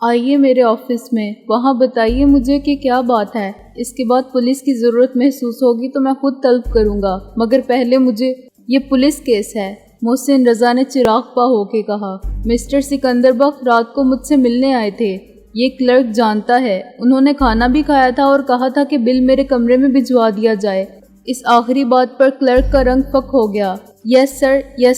آئیے میرے آفس میں، وہاں بتائیے مجھے کہ کیا بات ہے۔ اس کے بعد پولیس کی ضرورت محسوس ہوگی تو میں خود طلب کروں گا، مگر پہلے مجھے یہ پولیس کیس ہے۔ محسن رضا نے چراغ پا ہو کے کہا۔ مسٹر سکندر بخش رات کو مجھ سے ملنے آئے تھے، یہ کلرک جانتا ہے۔ انہوں نے کھانا بھی کھایا تھا اور کہا تھا کہ بل میرے کمرے میں بھجوا دیا جائے۔ اس آخری بات پر کلرک کا رنگ فک ہو گیا۔ یس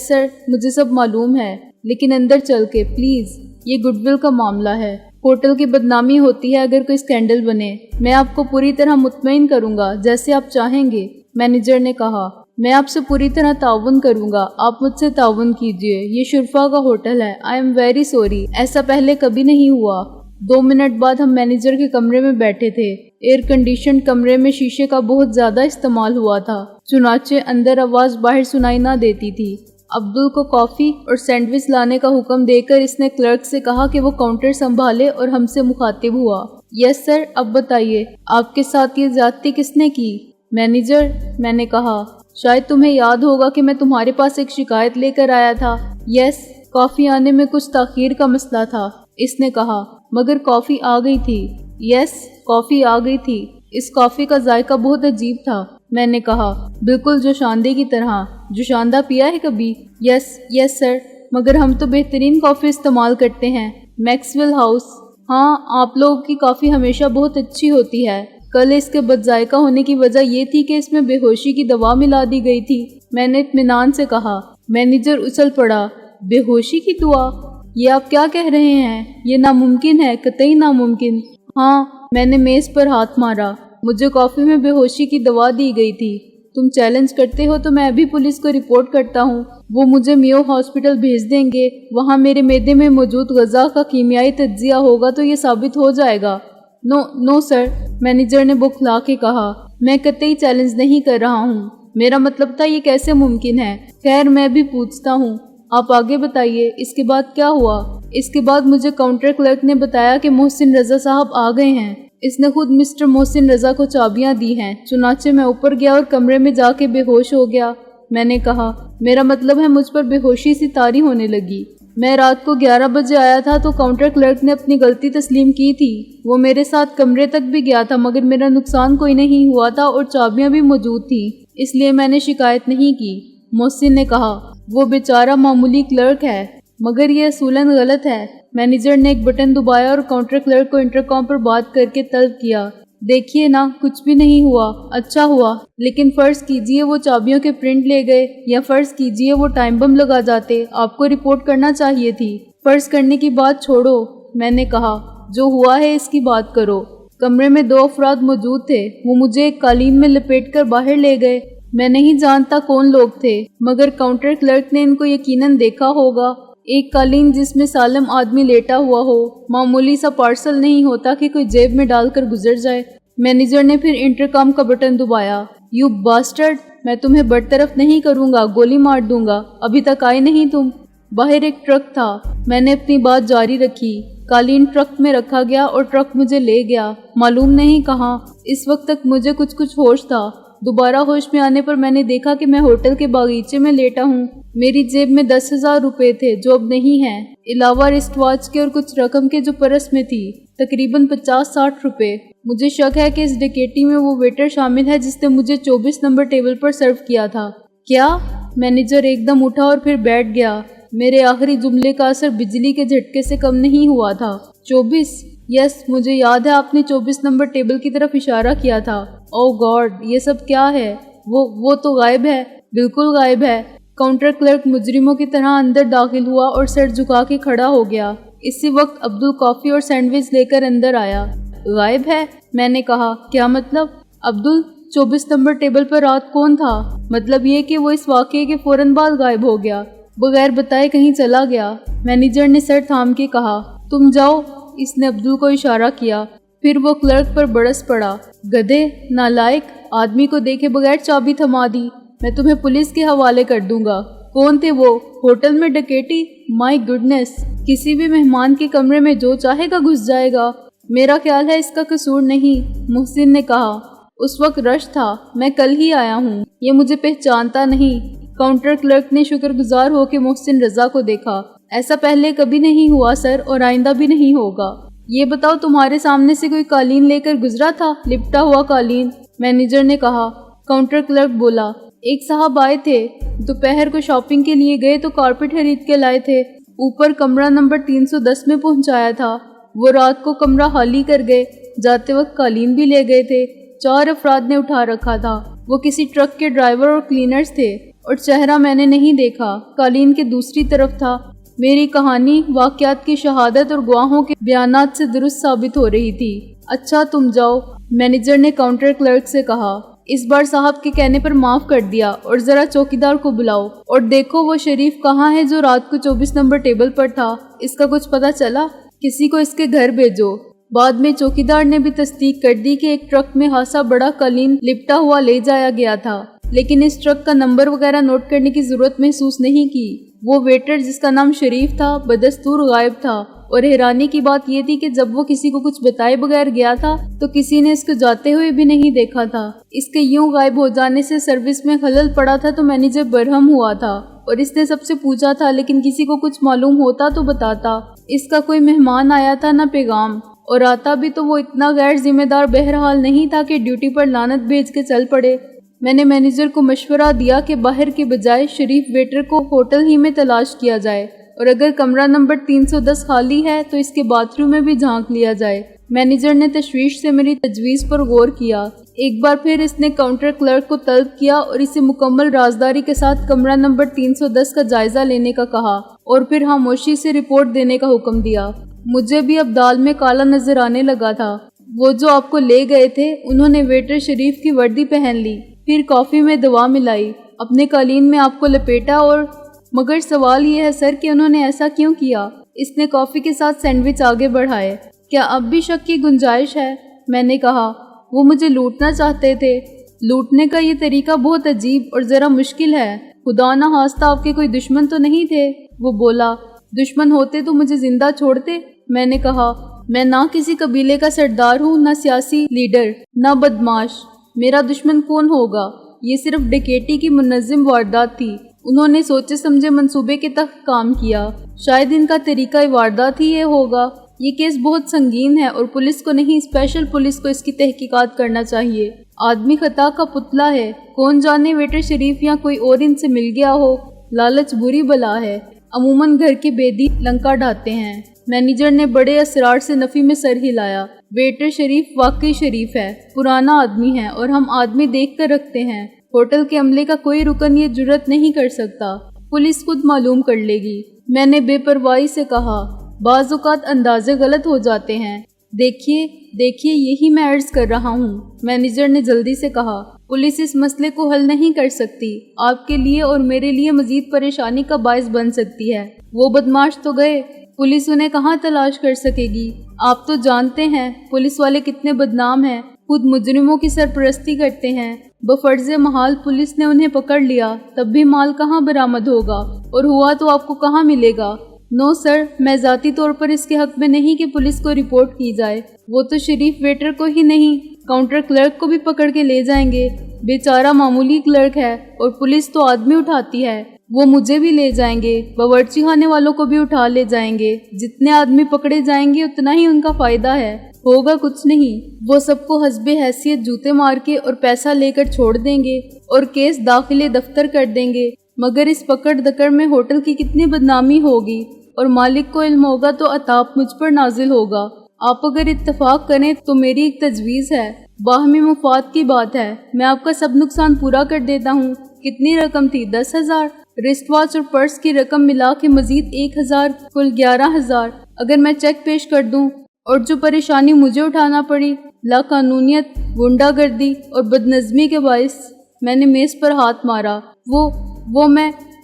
سر، مجھے سب معلوم ہے، لیکن اندر چل کے پلیز، یہ گڈ ول کا معاملہ ہے۔ ہوٹل کی بدنامی ہوتی ہے اگر کوئی اسکینڈل بنے۔ میں آپ کو پوری طرح مطمئن کروں گا، جیسے آپ چاہیں گے، مینیجر نے کہا۔ میں آپ سے پوری طرح تعاون کروں گا، آپ مجھ سے تعاون کیجیے۔ یہ شرفا کا ہوٹل ہے۔ آئی ایم ویری سوری، ایسا پہلے کبھی نہیں ہوا۔ 2 منٹ بعد ہم مینیجر کے کمرے میں بیٹھے تھے۔ ایئر کنڈیشنڈ کمرے میں شیشے کا بہت زیادہ استعمال ہوا تھا، چنانچہ اندر آواز باہر سنائی نہ دیتی تھی۔ عبدل کو کافی اور سینڈوچ لانے کا حکم دے کر اس نے کلرک سے کہا کہ وہ کاؤنٹر سنبھالے اور ہم سے مخاطب ہوا۔ یس سر، اب بتائیے، آپ کے ساتھ یہ زیادتی کس نے کی؟ مینیجر، میں نے کہا۔ شاید تمہیں یاد ہوگا کہ میں تمہارے پاس ایک شکایت لے کر آیا تھا۔ یس، کافی آنے میں کچھ تاخیر کا مسئلہ تھا، اس نے کہا، مگر کافی آ گئی تھی۔ یس، کافی آ گئی تھی۔ اس کافی کا ذائقہ بہت عجیب تھا، میں نے کہا، بالکل جوشاندے کی طرح۔ جوشاندہ پیا ہے کبھی؟ یس سر، مگر ہم تو بہترین کافی استعمال کرتے ہیں، میکسویل ہاؤس۔ ہاں، آپ لوگوں کی کافی ہمیشہ بہت اچھی ہوتی ہے۔ کل اس کے بد ذائقہ ہونے کی وجہ یہ تھی کہ اس میں بے ہوشی کی دوا ملا دی گئی تھی، میں نے اطمینان سے کہا۔ مینیجر اچھل پڑا۔ بے ہوشی کی دوا؟ یہ آپ کیا کہہ رہے ہیں؟ یہ ناممکن ہے، قطعی ناممکن۔ ہاں، میں نے میز پر ہاتھ مارا۔ مجھے کافی میں بے ہوشی کی دوا دی گئی تھی۔ تم چیلنج کرتے ہو تو میں ابھی پولیس کو رپورٹ کرتا ہوں، وہ مجھے میو ہاسپٹل بھیج دیں گے، وہاں میرے معدے میں موجود غذا کا کیمیائی تجزیہ ہوگا تو یہ ثابت ہو جائے گا۔ نو سر، مینیجر نے بکھلا کے کہا، میں قطعی چیلنج نہیں کر رہا ہوں، میرا مطلب تھا یہ کیسے ممکن ہے۔ خیر، میں بھی پوچھتا ہوں، آپ آگے بتائیے، اس کے بعد کیا ہوا؟ اس کے بعد مجھے کاؤنٹر کلرک نے بتایا کہ محسن رضا صاحب آ گئے ہیں۔ اس نے خود مسٹر محسن رضا کو چابیاں دی ہیں، چنانچہ میں اوپر گیا اور کمرے میں جا کے بے ہوش ہو گیا۔ میں نے کہا، میرا مطلب ہے مجھ پر بے ہوشی سی طاری ہونے لگی۔ میں رات کو 11 بجے آیا تھا تو کاؤنٹر کلرک نے اپنی غلطی تسلیم کی تھی، وہ میرے ساتھ کمرے تک بھی گیا تھا، مگر میرا نقصان کوئی نہیں ہوا تھا اور چابیاں بھی موجود تھیں، اس لیے میں نے شکایت نہیں کی۔ محسن نے کہا، وہ بیچارہ معمولی کلرک ہے، مگر یہ اصولاً غلط ہے۔ مینیجر نے ایک بٹن دبایا اور کاؤنٹر کلرک کو انٹرکام پر بات کر کے طلب کیا، دیکھیے نا، کچھ بھی نہیں ہوا۔ اچھا ہوا، لیکن فرض کیجئے وہ چابیوں کے پرنٹ لے گئے، یا فرض کیجئے وہ ٹائم بم لگا جاتے، آپ کو رپورٹ کرنا چاہیے تھی۔ فرض کرنے کی بات چھوڑو، میں نے کہا، جو ہوا ہے اس کی بات کرو۔ کمرے میں 2 افراد موجود تھے، وہ مجھے ایک قالین میں لپیٹ کر باہر لے گئے۔ میں نہیں جانتا کون لوگ تھے، مگر کاؤنٹر کلرک نے ان کو یقیناً دیکھا ہوگا۔ ایک قالین جس میں سالم آدمی لیٹا ہوا ہو، معمولی سا پارسل نہیں ہوتا کہ کوئی جیب میں ڈال کر گزر جائے۔ مینیجر نے پھر انٹرکام کا بٹن دبایا۔ یو باسٹرڈ، میں تمہیں برطرف نہیں کروں گا، گولی مار دوں گا، ابھی تک آئے نہیں تم؟ باہر ایک ٹرک تھا، میں نے اپنی بات جاری رکھی۔ قالین ٹرک میں رکھا گیا اور ٹرک مجھے لے گیا، معلوم نہیں کہاں۔ اس وقت تک مجھے کچھ ہوش تھا۔ دوبارہ ہوش میں آنے پر میں نے دیکھا کہ میں ہوٹل کے باغیچے میں لیٹا ہوں۔ میری جیب میں 10,000 روپے تھے جو اب نہیں ہیں، علاوہ رسٹ واچ کے اور کچھ رقم کے جو پرس میں تھی، تقریباً 50-60 روپے۔ مجھے شک ہے کہ اس ڈکیتی میں وہ ویٹر شامل ہے جس نے مجھے 24 نمبر ٹیبل پر سرو کیا تھا۔ کیا؟ مینیجر ایک دم اٹھا اور پھر بیٹھ گیا۔ میرے آخری جملے کا اثر بجلی کے جھٹکے سے کم نہیں ہوا تھا۔ 24؟ یس، مجھے یاد ہے آپ نے 24 نمبر ٹیبل کی طرف اشارہ کیا تھا۔ او گاڈ، یہ سب کیا ہے؟ وہ تو غائب ہے، بالکل غائب ہے۔ کاؤنٹر کلرک مجرموں کی طرح اندر داخل ہوا اور سر جھکا کے کھڑا ہو گیا۔ اسی وقت عبدل کافی اور سینڈوچ لے کر اندر آیا۔ غائب ہے؟ میں نے کہا، کیا مطلب؟ عبدل، 24 نمبر ٹیبل پر رات کون تھا؟ مطلب یہ کہ وہ اس واقعے کے فوراً بعد غائب ہو گیا، بغیر بتائے کہیں چلا گیا۔ مینیجر نے سر تھام کے کہا، تم جاؤ، اس نے عبدل کو اشارہ کیا۔ پھر وہ کلرک پر برس پڑا۔ گدھے، نالائق، آدمی کو دیکھے بغیر چابی تھما دی، میں تمہیں پولیس کے حوالے کر دوں گا۔ کون تھے وہ؟ ہوٹل میں ڈکیٹی؟ مائی گڈنس، کسی بھی مہمان کے کمرے میں جو چاہے گا گھس جائے گا۔ میرا خیال ہے اس کا قصور نہیں، محسن نے کہا۔ اس وقت رش تھا، میں کل ہی آیا ہوں، یہ مجھے پہچانتا نہیں۔ کاؤنٹر کلرک نے شکر گزار ہو کے محسن رضا کو دیکھا۔ ایسا پہلے کبھی نہیں ہوا سر، اور آئندہ بھی نہیں ہوگا۔ یہ بتاؤ تمہارے سامنے سے کوئی قالین لے کر گزرا تھا؟ لپٹا ہوا قالین، مینیجر نے کہا۔ کاؤنٹر کلرک بولا، ایک صاحب آئے تھے، دوپہر کو شاپنگ کے لیے گئے تو کارپیٹ خرید کے لائے تھے، اوپر کمرہ نمبر 310 میں پہنچایا تھا۔ وہ رات کو کمرہ خالی کر گئے، جاتے وقت قالین بھی لے گئے تھے۔ 4 افراد نے اٹھا رکھا تھا، وہ کسی ٹرک کے ڈرائیور اور کلینرز تھے، اور چہرہ میں نے نہیں دیکھا، قالین کے دوسری طرف تھا۔ میری کہانی واقعات کی شہادت اور گواہوں کے بیانات سے درست ثابت ہو رہی تھی۔ اچھا تم جاؤ، مینیجر نے کاؤنٹر کلرک سے کہا، اس بار صاحب کے کہنے پر معاف کر دیا، اور ذرا چوکیدار کو بلاؤ اور دیکھو وہ شریف کہاں ہے جو رات کو 24 نمبر ٹیبل پر تھا، اس کا کچھ پتہ چلا؟ کسی کو اس کے گھر بھیجو۔ بعد میں چوکیدار نے بھی تصدیق کر دی کہ ایک ٹرک میں خاصا بڑا قالین لپٹا ہوا لے جایا گیا تھا، لیکن اس ٹرک کا نمبر وغیرہ نوٹ کرنے کی ضرورت محسوس نہیں کی۔ وہ ویٹر جس کا نام شریف تھا بدستور غائب تھا، اور حیرانی کی بات یہ تھی کہ جب وہ کسی کو کچھ بتائے بغیر گیا تھا تو کسی نے اس کو جاتے ہوئے بھی نہیں دیکھا تھا۔ اس کے یوں غائب ہو جانے سے سروس میں خلل پڑا تھا تو مینیجر برہم ہوا تھا، اور اس نے سب سے پوچھا تھا، لیکن کسی کو کچھ معلوم ہوتا تو بتاتا۔ اس کا کوئی مہمان آیا تھا نہ پیغام، اور آتا بھی تو وہ اتنا غیر ذمہ دار بہرحال نہیں تھا کہ ڈیوٹی پر لعنت بھیج کے چل پڑے۔ میں نے مینیجر کو مشورہ دیا کہ باہر کے بجائے شریف ویٹر کو ہوٹل ہی میں تلاش کیا جائے، اور اگر کمرہ نمبر 310 خالی ہے تو اس کے باتھ روم میں بھی جھانک لیا جائے۔ مینیجر نے تشویش سے میری تجویز پر غور کیا۔ ایک بار پھر اس نے کاؤنٹر کلرک کو طلب کیا اور اسے مکمل رازداری کے ساتھ کمرہ نمبر 310 کا جائزہ لینے کا کہا، اور پھر خاموشی سے رپورٹ دینے کا حکم دیا۔ مجھے بھی اب دال میں کالا نظر آنے لگا تھا۔ وہ جو آپ کو لے گئے تھے انہوں نے ویٹر شریف کی وردی پہن لی، پھر کافی میں دوا ملائی، اپنے قالین میں آپ کو لپیٹا، اور مگر سوال یہ ہے سر کہ انہوں نے ایسا کیوں کیا؟ اس نے کافی کے ساتھ سینڈوچ آگے بڑھائے۔ کیا اب بھی شک کی گنجائش ہے؟ میں نے کہا، وہ مجھے لوٹنا چاہتے تھے۔ لوٹنے کا یہ طریقہ بہت عجیب اور ذرا مشکل ہے۔ خدا نہ خواستہ آپ کے کوئی دشمن تو نہیں تھے؟ وہ بولا، دشمن ہوتے تو مجھے زندہ چھوڑتے؟ میں نے کہا، میں نہ کسی قبیلے کا سردار ہوں، نہ سیاسی لیڈر، نہ بدماش۔ میرا دشمن کون ہوگا؟ یہ صرف ڈکیٹی کی منظم واردات تھی۔ انہوں نے سوچے سمجھے منصوبے کے تحت کام کیا۔ شاید ان کا طریقہ واردات ہی یہ ہوگا۔ یہ کیس بہت سنگین ہے اور پولیس کو نہیں، اسپیشل پولیس کو اس کی تحقیقات کرنا چاہیے۔ آدمی خطا کا پتلا ہے، کون جانے ویٹر شریف یا کوئی اور ان سے مل گیا ہو۔ لالچ بری بلا ہے، عموماً گھر کے بیدی لنکا ڈھاتے ہیں۔ مینیجر نے بڑے اسرار سے نفی میں سر ہلایا۔ ویٹر شریف واقعی شریف ہے، پرانا آدمی ہے، اور ہم آدمی دیکھ کر رکھتے ہیں۔ ہوٹل کے عملے کا کوئی رکن یہ جرت نہیں کر سکتا، پولیس خود معلوم کر لے گی۔ میں نے بے پرواہی سے کہا، بعض اوقات اندازے غلط ہو جاتے ہیں۔ دیکھیے یہی میں عرض کر رہا ہوں، مینیجر نے جلدی سے کہا۔ پولیس اس مسئلے کو حل نہیں کر سکتی، آپ کے لیے اور میرے لیے مزید پریشانی کا باعث بن سکتی ہے۔ وہ بدماش تو گئے، پولیس انہیں کہاں تلاش کر سکے گی؟ آپ تو جانتے ہیں پولیس والے کتنے بدنام ہیں، خود مجرموں کی سرپرستی کرتے ہیں۔ بفرض محال پولیس نے انہیں پکڑ لیا، تب بھی مال کہاں برآمد ہوگا، اور ہوا تو آپ کو کہاں ملے گا؟ نو سر، میں ذاتی طور پر اس کے حق میں نہیں کہ پولیس کو رپورٹ کی جائے۔ وہ تو شریف ویٹر کو ہی نہیں، کاؤنٹر کلرک کو بھی پکڑ کے لے جائیں گے۔ بیچارہ معمولی کلرک ہے، اور پولیس تو آدمی اٹھاتی ہے۔ وہ مجھے بھی لے جائیں گے، باورچی خانے والوں کو بھی اٹھا لے جائیں گے۔ جتنے آدمی پکڑے جائیں گے اتنا ہی ان کا فائدہ ہے، ہوگا کچھ نہیں۔ وہ سب کو حسب حیثیت جوتے مار کے اور پیسہ لے کر چھوڑ دیں گے، اور کیس داخل دفتر کر دیں گے۔ مگر اس پکڑ دکڑ میں ہوٹل کی کتنی بدنامی ہوگی، اور مالک کو علم ہوگا تو عطاب مجھ پر نازل ہوگا۔ آپ اگر اتفاق کریں تو میری ایک تجویز ہے، باہمی مفاد کی بات ہے، میں آپ کا سب نقصان پورا کر دیتا ہوں۔ کتنی رقم تھی؟ 10,000؟ رسٹ واچ اور پرس کی رقم ملا کے مزید 1,000، کل 11,000۔ اگر میں چیک پیش کر دوں، اور جو پریشانی مجھے اٹھانا پڑی، لاقانونیت، غنڈہ گردی اور بدنظمی کے باعث، میں نے میز پر ہاتھ مارا۔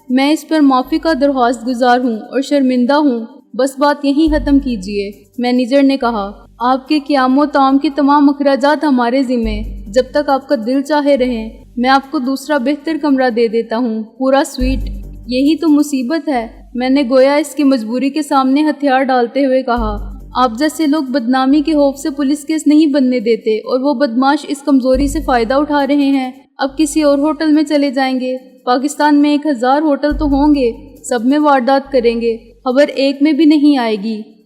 میں اس پر معافی کا درخواست گزار ہوں اور شرمندہ ہوں، بس بات یہیں ختم کیجیے۔ مینیجر نے کہا، آپ کے قیام و طعام کے تمام اخراجات ہمارے ذمے، جب تک آپ کا دل چاہے رہیں۔ میں آپ کو دوسرا بہتر کمرہ دے دیتا ہوں، پورا سویٹ۔ یہی تو مصیبت ہے، میں نے گویا اس کی مجبوری کے سامنے ہتھیار ڈالتے ہوئے کہا۔ آپ جیسے لوگ بدنامی کے خوف سے پولیس کیس نہیں بننے دیتے، اور وہ بدماش اس کمزوری سے فائدہ اٹھا رہے ہیں۔ اب کسی اور ہوٹل میں چلے جائیں گے، پاکستان میں 1,000 ہوٹل تو ہوں گے، سب میں واردات کریں گے، خبر ایک میں بھی نہیں آئے گی۔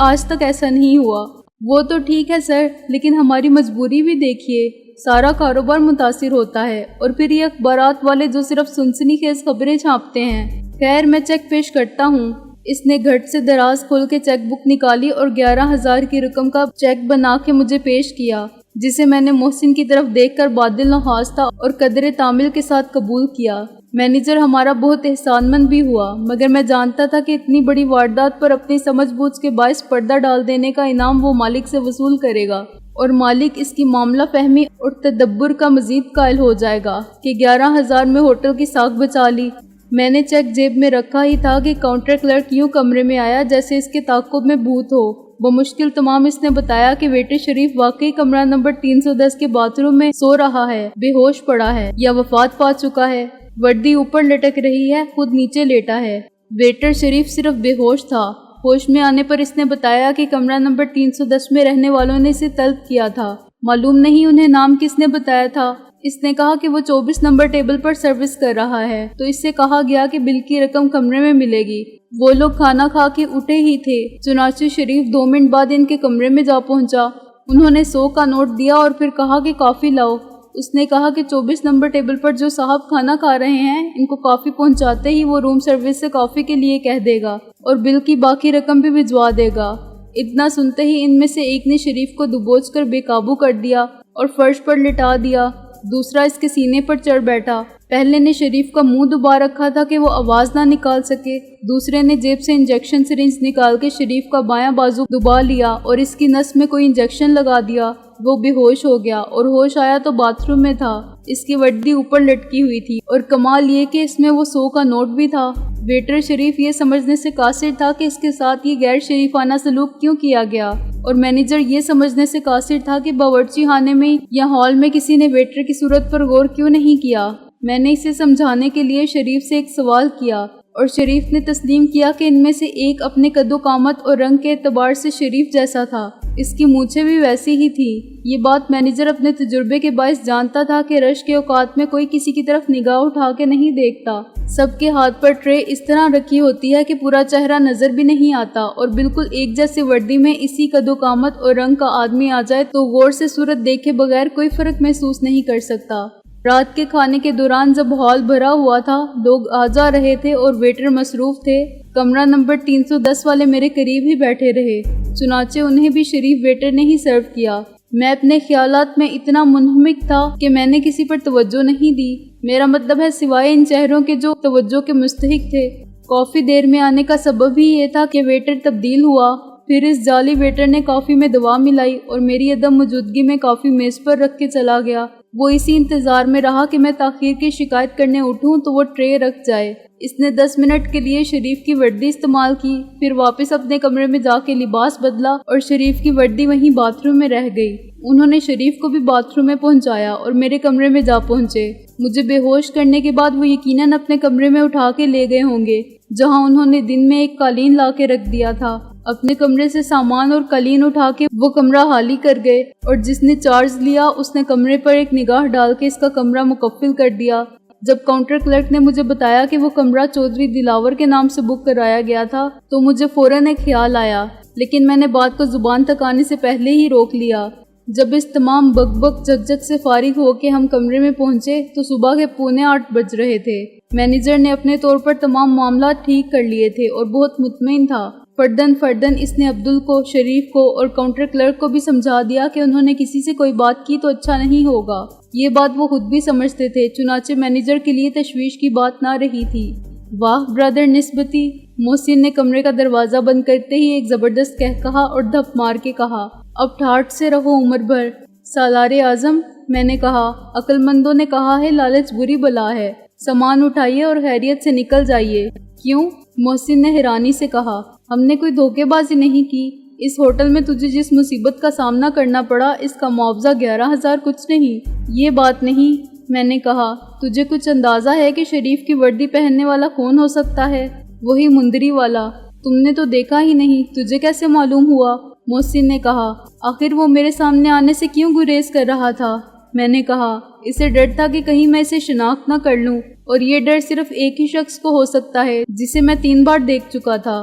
آج تک ایسا نہیں ہوا۔ وہ تو ٹھیک ہے سر، لیکن ہماری مجبوری بھی دیکھیے، سارا کاروبار متاثر ہوتا ہے، اور پھر یہ اخبارات والے جو صرف سنسنی خیز خبریں چھاپتے ہیں۔ خیر میں چیک پیش کرتا ہوں۔ اس نے گھٹ سے دراز کھول کے چیک بک نکالی اور 11,000 کی رقم کا چیک بنا کے مجھے پیش کیا، جسے میں نے محسن کی طرف دیکھ کر بادل نحاس تھا اور قدر تعمیل کے ساتھ قبول کیا۔ مینیجر ہمارا بہت احسان مند بھی ہوا، مگر میں جانتا تھا کہ اتنی بڑی واردات پر اپنی سمجھ بوجھ کے باعث پردہ ڈال دینے کا انعام وہ مالک سے وصول کرے گا، اور مالک اس کی معاملہ فہمی اور تدبر کا مزید قائل ہو جائے گا کہ 11,000 میں ہوٹل کی ساکھ بچا لی۔ میں نے چیک جیب میں رکھا ہی تھا کہ کاؤنٹر کلرک یوں کمرے میں آیا جیسے اس کے تعاقب میں بھوت ہو۔ بمشکل تمام اس نے بتایا کہ ویٹر شریف واقعی کمرہ نمبر 310 کے باتھ روم میں سو رہا ہے، بے ہوش پڑا ہے یا وفات پا چکا ہے۔ وردی اوپر لٹک رہی ہے، خود نیچے لیٹا ہے۔ ویٹر شریف صرف بے ہوش تھا۔ ہوش میں آنے پر اس نے بتایا کہ کمرہ نمبر 310 میں رہنے والوں نے اسے طلب کیا تھا۔ معلوم نہیں انہیں نام کس نے بتایا تھا۔ اس نے کہا کہ وہ 24 نمبر ٹیبل پر سروس کر رہا ہے، تو اس سے کہا گیا کہ بل کی رقم کمرے میں ملے گی۔ وہ لوگ کھانا کھا کے اٹھے ہی تھے، چنانچہ شریف 2 منٹ بعد ان کے کمرے میں جا پہنچا۔ انہوں نے 100 کا نوٹ دیا اور پھر کہا کہ کافی لاؤ۔ اس نے کہا کہ 24 نمبر ٹیبل پر جو صاحب کھانا کھا رہے ہیں ان کو کافی پہنچاتے ہی وہ روم سروس سے کافی کے لیے کہہ دے گا اور بل کی باقی رقم بھی بھجوا دے گا۔ اتنا سنتے ہی ان میں سے ایک نے شریف کو دبوچ کر بے قابو کر دیا اور فرش پر لٹا دیا، دوسرا اس کے سینے پر چڑھ بیٹھا۔ پہلے نے شریف کا منہ دبا رکھا تھا کہ وہ آواز نہ نکال سکے، دوسرے نے جیب سے انجیکشن سرنج نکال کے شریف کا بایاں بازو دبا لیا اور اس کی نس میں کوئی انجیکشن لگا دیا۔ وہ بے ہوش ہو گیا اور ہوش آیا تو باتھ روم میں تھا۔ اس کی وردی اوپر لٹکی ہوئی تھی اور کمال یہ کہ اس میں وہ 100 کا نوٹ بھی تھا۔ ویٹر شریف یہ سمجھنے سے قاصر تھا کہ اس کے ساتھ یہ غیر شریفانہ سلوک کیوں کیا گیا، اور مینیجر یہ سمجھنے سے قاصر تھا کہ باورچی خانے میں یا ہال میں کسی نے ویٹر کی صورت پر غور کیوں نہیں کیا۔ میں نے اسے سمجھانے کے لیے شریف سے ایک سوال کیا اور شریف نے تسلیم کیا کہ ان میں سے ایک اپنے قد و قامت اور رنگ کے اعتبار سے شریف جیسا تھا، اس کی مونچھیں بھی ویسی ہی تھی۔ یہ بات مینیجر اپنے تجربے کے باعث جانتا تھا کہ رش کے اوقات میں کوئی کسی کی طرف نگاہ اٹھا کے نہیں دیکھتا۔ سب کے ہاتھ پر ٹرے اس طرح رکھی ہوتی ہے کہ پورا چہرہ نظر بھی نہیں آتا، اور بالکل ایک جیسے وردی میں اسی قد و قامت اور رنگ کا آدمی آ جائے تو غور سے صورت دیکھے بغیر کوئی فرق محسوس نہیں کر سکتا۔ رات کے کھانے کے دوران جب ہال بھرا ہوا تھا، لوگ آ جا رہے تھے اور ویٹر مصروف تھے، کمرہ نمبر 310 والے میرے قریب ہی بیٹھے رہے، چنانچہ انہیں بھی شریف ویٹر نے ہی سرو کیا۔ میں اپنے خیالات میں اتنا منہمک تھا کہ میں نے کسی پر توجہ نہیں دی، میرا مطلب ہے سوائے ان چہروں کے جو توجہ کے مستحق تھے۔ کافی دیر میں آنے کا سبب ہی یہ تھا کہ ویٹر تبدیل ہوا۔ پھر اس جعلی ویٹر نے کافی میں دوا ملائی اور میری عدم موجودگی میں کافی میز پر رکھ کے چلا گیا۔ وہ اسی انتظار میں رہا کہ میں تاخیر کی شکایت کرنے اٹھوں تو وہ ٹرے رکھ جائے۔ اس نے 10 منٹ کے لیے شریف کی وردی استعمال کی، پھر واپس اپنے کمرے میں جا کے لباس بدلا اور شریف کی وردی وہیں باتھ روم میں رہ گئی۔ انہوں نے شریف کو بھی باتھ روم میں پہنچایا اور میرے کمرے میں جا پہنچے۔ مجھے بے ہوش کرنے کے بعد وہ یقیناً اپنے کمرے میں اٹھا کے لے گئے ہوں گے، جہاں انہوں نے دن میں ایک قالین لا کے رکھ دیا تھا۔ اپنے کمرے سے سامان اور قالین اٹھا کے وہ کمرہ خالی کر گئے، اور جس نے چارج لیا اس نے کمرے پر ایک نگاہ ڈال کے اس کا کمرہ مکفل کر دیا۔ جب کاؤنٹر کلرک نے مجھے بتایا کہ وہ کمرہ چودھری دلاور کے نام سے بک کرایا گیا تھا تو مجھے فوراً ایک خیال آیا، لیکن میں نے بات کو زبان تک آنے سے پہلے ہی روک لیا۔ جب اس تمام بک بک جھک جھک سے فارغ ہو کے ہم کمرے میں پہنچے تو صبح کے 7:45 بج رہے تھے۔ مینیجر نے اپنے طور پر تمام معاملات ٹھیک کر لیے تھے اور بہت مطمئن تھا۔ فردن اس نے عبدل کو، شریف کو اور کاؤنٹر کلرک کو بھی سمجھا دیا کہ انہوں نے کسی سے کوئی بات کی تو اچھا نہیں ہوگا۔ یہ بات وہ خود بھی سمجھتے تھے، چنانچہ مینیجر کے لیے تشویش کی بات نہ رہی تھی۔ واہ برادر نسبتی، محسن نے کمرے کا دروازہ بند کرتے ہی ایک زبردست کہا اور دھپ مار کے کہا، اب ٹھاٹھ سے رہو عمر بھر۔ سالار اعظم، میں نے کہا، عقل مندوں نے کہا ہے لالچ بری بلا ہے، سامان اٹھائیے اور خیریت سے نکل جائیے۔ کیوں؟ محسن نے حیرانی سے کہا، ہم نے کوئی دھوکے بازی نہیں کی۔ اس ہوٹل میں تجھے جس مصیبت کا سامنا کرنا پڑا اس کا معاوضہ 11,000 کچھ نہیں۔ یہ بات نہیں، میں نے کہا، تجھے کچھ اندازہ ہے کہ شریف کی وردی پہننے والا کون ہو سکتا ہے؟ وہی مندری والا۔ تم نے تو دیکھا ہی نہیں، تجھے کیسے معلوم ہوا؟ محسن نے کہا، آخر وہ میرے سامنے آنے سے کیوں گریز کر رہا تھا؟ میں نے کہا، اسے ڈر تھا کہ کہیں میں اسے شناخت نہ کر لوں، اور یہ ڈر صرف ایک ہی شخص کو ہو سکتا ہے جسے میں 3 بار دیکھ چکا تھا۔